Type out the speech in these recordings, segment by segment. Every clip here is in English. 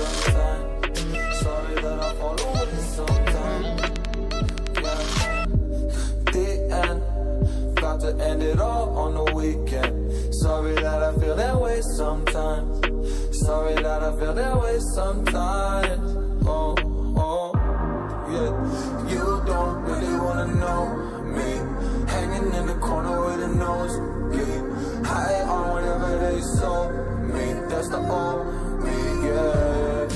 sometimes. Sorry that I fall away sometimes. Yeah. The end. Got to end it all on the weekend. Sorry that I feel that way sometimes. Sorry that I feel that way sometimes. Oh, oh, yeah. You don't really wanna know me. Hanging in the corner with a nosebleed. High on whatever they sold me. That's the old me, yeah.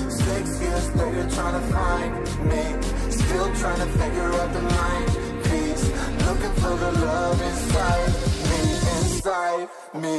6 years later trying to find me. Still trying to figure out the mind piece. Looking for the love inside me, inside me.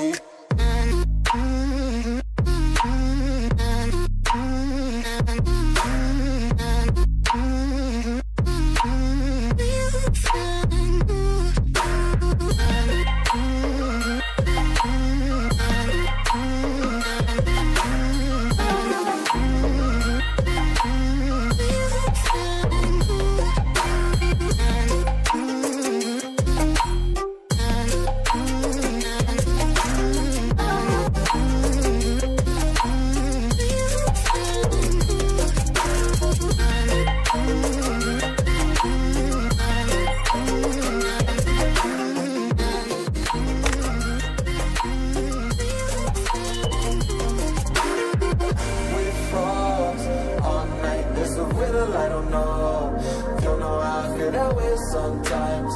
I don't know how I feel that way sometimes.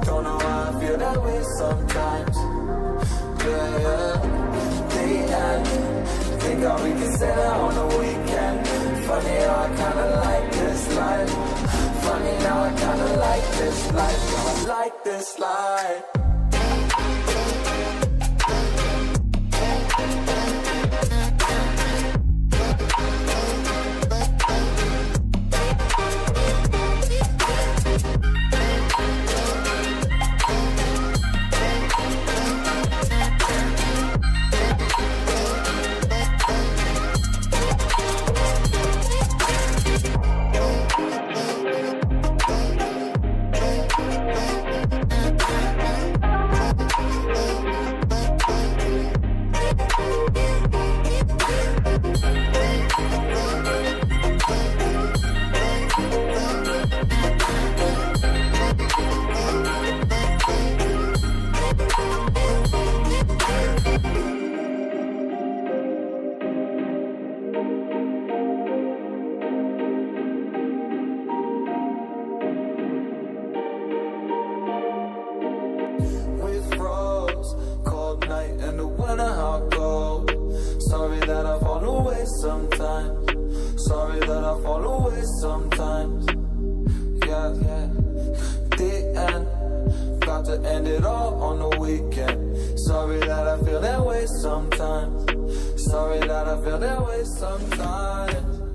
Don't know how I feel that way sometimes. Yeah, yeah. The end. Think how we can say that on the weekend. Funny how I kinda like this life. Funny how I kinda like this life. I like this life. Sorry that I fall away sometimes. Sorry that I fall away sometimes. Yeah, yeah. The end. Got to end it all on the weekend. Sorry that I feel that way sometimes. Sorry that I feel that way sometimes.